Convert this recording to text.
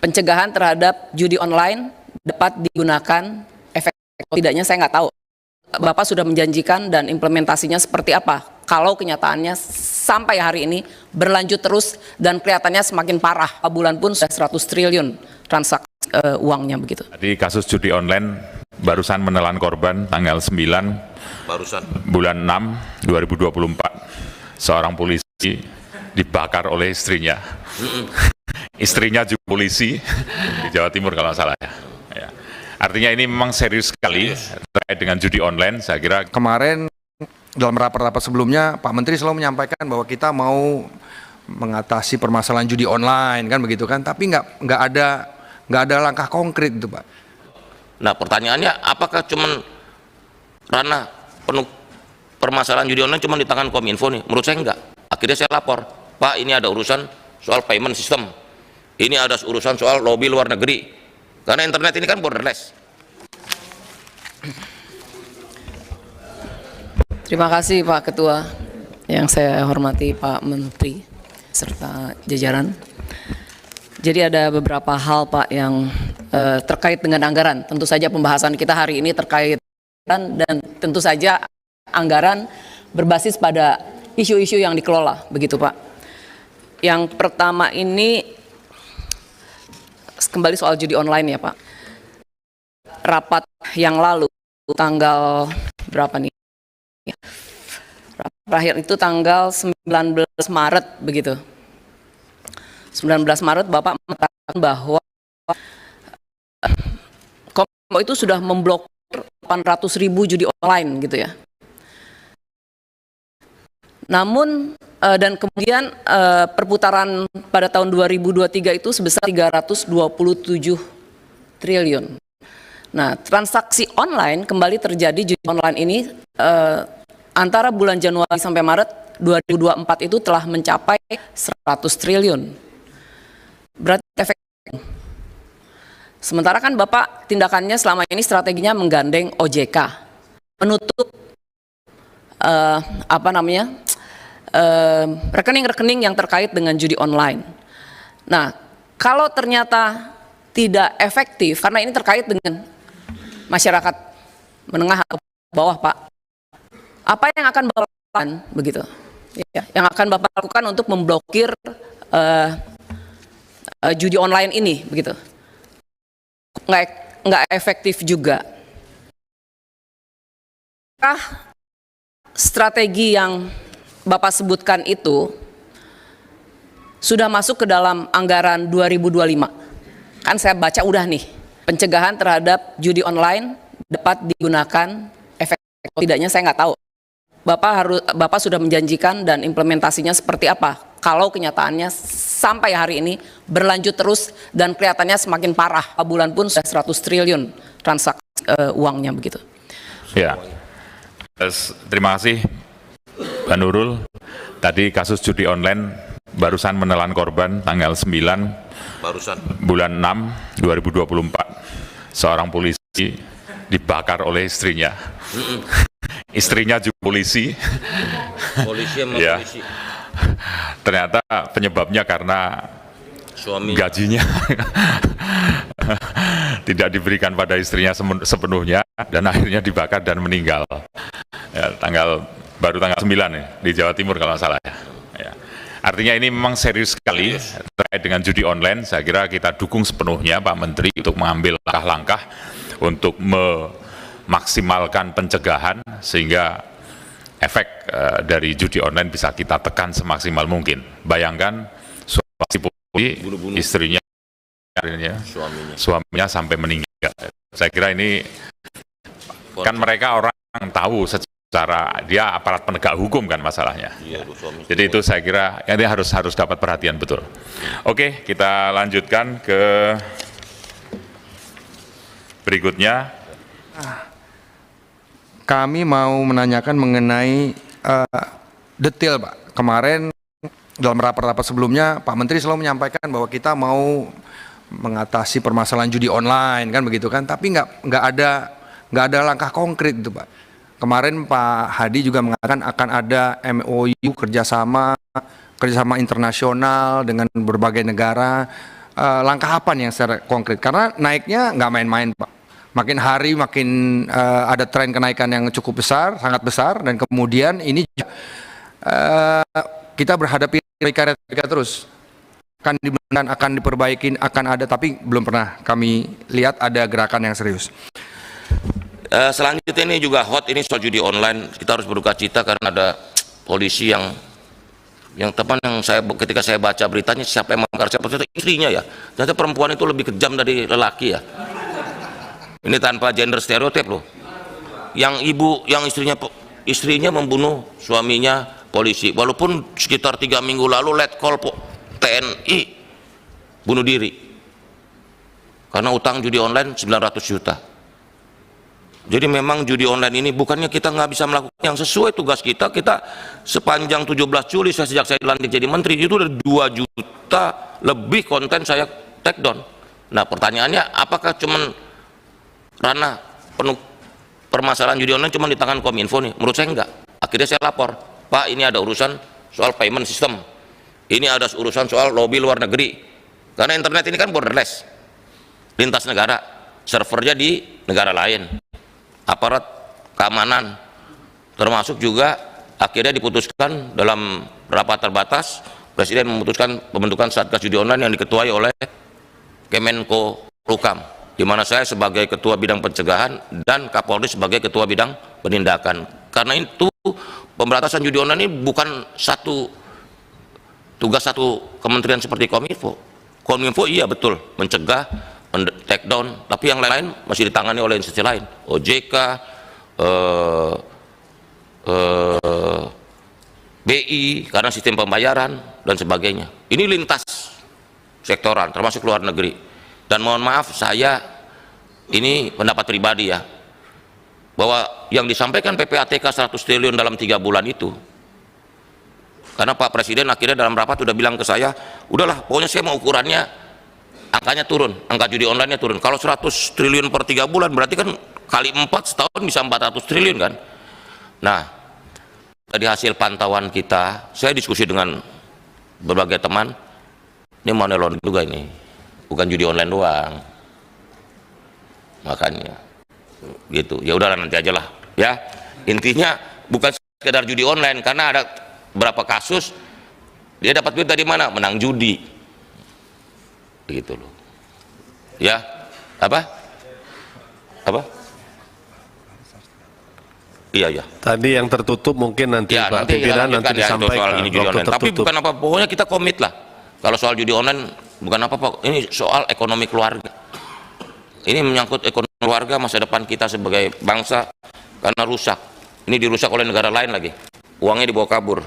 pencegahan terhadap judi online dapat digunakan efektif tidaknya saya nggak tahu. Bapak sudah menjanjikan dan implementasinya seperti apa? Kalau kenyataannya sampai hari ini berlanjut terus dan kelihatannya semakin parah. Bulan pun sudah 100 triliun transaksi uangnya begitu. Tadi kasus judi online barusan menelan korban tanggal 9 bulan 6 2024. Seorang polisi dibakar oleh istrinya. Istrinya juga polisi di Jawa Timur kalau salah ya. Artinya ini memang serius sekali terkait dengan judi online. Saya kira kemarin dalam rapat-rapat sebelumnya Pak Menteri selalu menyampaikan bahwa kita mau mengatasi permasalahan judi online kan begitu kan, tapi nggak ada langkah konkret itu Pak. Nah pertanyaannya apakah cuman ranah penuh permasalahan judi online cuma di tangan Kominfo nih? Menurut saya enggak. Akhirnya saya lapor, Pak ini ada urusan soal payment system, ini ada urusan soal lobby luar negeri. Karena internet ini kan borderless. Terima kasih Pak Ketua, yang saya hormati Pak Menteri serta jajaran. Jadi ada beberapa hal Pak yang terkait dengan anggaran. Tentu saja pembahasan kita hari ini terkait dan tentu saja anggaran berbasis pada isu-isu yang dikelola, begitu Pak. Yang pertama ini kembali soal judi online ya Pak. Rapat yang lalu tanggal berapa nih? Terakhir itu tanggal 19 Maret begitu. 19 Maret Bapak mengatakan bahwa Kominfo itu sudah memblokir 800.000 judi online gitu ya. Namun dan kemudian perputaran pada tahun 2023 itu sebesar 327 triliun. Nah, transaksi online kembali terjadi judi online ini antara bulan Januari sampai Maret 2024 itu telah mencapai 100 triliun. Berarti efek. Sementara kan Bapak tindakannya selama ini strateginya menggandeng OJK, menutup rekening-rekening yang terkait dengan judi online. Nah, kalau ternyata tidak efektif, karena ini terkait dengan masyarakat menengah atau bawah, Pak, apa yang akan Bapak lakukan begitu? Ya, yang akan Bapak lakukan untuk memblokir judi online ini, begitu? Nggak efektif juga. Strategi yang Bapak sebutkan itu sudah masuk ke dalam anggaran 2025. Kan saya baca udah nih, pencegahan terhadap judi online dapat digunakan efektif tidaknya saya nggak tahu. Bapak sudah menjanjikan dan implementasinya seperti apa? Kalau kenyataannya sampai hari ini berlanjut terus dan kelihatannya semakin parah. Bulan pun sudah 100 triliun transaksi uangnya begitu. Ya, terima kasih Pak Nurul. Tadi kasus judi online barusan menelan korban tanggal 9 bulan 6 2024. Seorang polisi dibakar oleh istrinya. Istrinya juga polisi. Ya. Polisi. Ternyata penyebabnya karena gajinya tidak diberikan pada istrinya sepenuhnya dan akhirnya dibakar dan meninggal. Ya, baru tanggal 9 ya, di Jawa Timur kalau salah ya. Ya. Artinya ini memang serius sekali terkait dengan judi online. Saya kira kita dukung sepenuhnya Pak Menteri untuk mengambil langkah-langkah untuk memaksimalkan pencegahan sehingga efek dari judi online bisa kita tekan semaksimal mungkin. Bayangkan suami polisi, istrinya, suaminya sampai meninggal. Saya kira ini kan mereka orang tahu secara dia aparat penegak hukum kan masalahnya. Jadi itu saya kira ini harus dapat perhatian betul. Oke, kita lanjutkan ke berikutnya. Kami mau menanyakan mengenai detail Pak. Kemarin dalam rapat-rapat sebelumnya Pak Menteri selalu menyampaikan bahwa kita mau mengatasi permasalahan judi online kan begitu kan, tapi nggak ada langkah konkret itu Pak. Kemarin Pak Hadi juga mengatakan akan ada MOU kerjasama internasional dengan berbagai negara langkah apa nih yang secara konkret? Karena naiknya nggak main-main, Pak. Makin hari makin ada tren kenaikan yang cukup besar, sangat besar, dan kemudian ini kita berhadapi replika terus. Akan diperbaiki, akan ada, tapi belum pernah kami lihat ada gerakan yang serius. Selanjutnya ini juga hot, ini soal judi online. Kita harus berduka cita karena ada polisi yang teman yang ketika saya baca beritanya, siapa yang mengangkat, siapa itu istrinya ya. Ternyata perempuan itu lebih kejam dari lelaki ya. Ini tanpa gender stereotip loh. Yang istrinya membunuh suaminya polisi, walaupun sekitar 3 minggu lalu let call TNI bunuh diri karena utang judi online 900 juta. Jadi memang judi online ini bukannya kita nggak bisa melakukan yang sesuai tugas kita. Kita sepanjang 17 Juli sejak saya dilantik jadi menteri itu ada 2 juta lebih konten saya take down. Nah pertanyaannya, apakah cuman ranah penuh permasalahan judi online cuma di tangan Kominfo nih? Menurut saya enggak. Akhirnya saya lapor, Pak, ini ada urusan soal payment system, ini ada urusan soal lobby luar negeri, karena internet ini kan borderless, lintas negara, servernya di negara lain, aparat keamanan, termasuk juga akhirnya diputuskan dalam rapat terbatas, Presiden memutuskan pembentukan Satgas Judi Online yang diketuai oleh Kemenko Polhukam, di mana saya sebagai Ketua Bidang Pencegahan dan Kapolri sebagai Ketua Bidang Penindakan. Karena itu pemberantasan judi online ini bukan tugas satu kementerian seperti Kominfo. Kominfo iya betul mencegah, take down, tapi yang lain masih ditangani oleh institusi lain, OJK, BI karena sistem pembayaran dan sebagainya. Ini lintas sektoral termasuk luar negeri. Dan mohon maaf, saya ini pendapat pribadi ya, bahwa yang disampaikan PPATK 100 triliun dalam 3 bulan itu, karena Pak Presiden akhirnya dalam rapat sudah bilang ke saya, udahlah pokoknya saya mau ukurannya angkanya turun, angka judi online-nya turun. Kalau 100 triliun per 3 bulan berarti kan kali 4 setahun bisa 400 triliun kan. Nah dari hasil pantauan kita, saya diskusi dengan berbagai teman, ini money laundering juga ini, bukan judi online doang, makanya gitu. Ya udahlah nanti aja lah ya, intinya bukan sekedar judi online, karena ada berapa kasus dia dapat duit dari mana, menang judi gitu loh ya. Apa iya tadi yang tertutup mungkin nanti ya, Pak pimpinan nanti disampaikan ini judi online. Tapi bukan apa, pokoknya kita komit lah kalau soal judi online, bukan apa-apa, ini soal ekonomi keluarga, ini menyangkut ekonomi keluarga, masa depan kita sebagai bangsa, karena rusak, ini dirusak oleh negara lain lagi, uangnya dibawa kabur.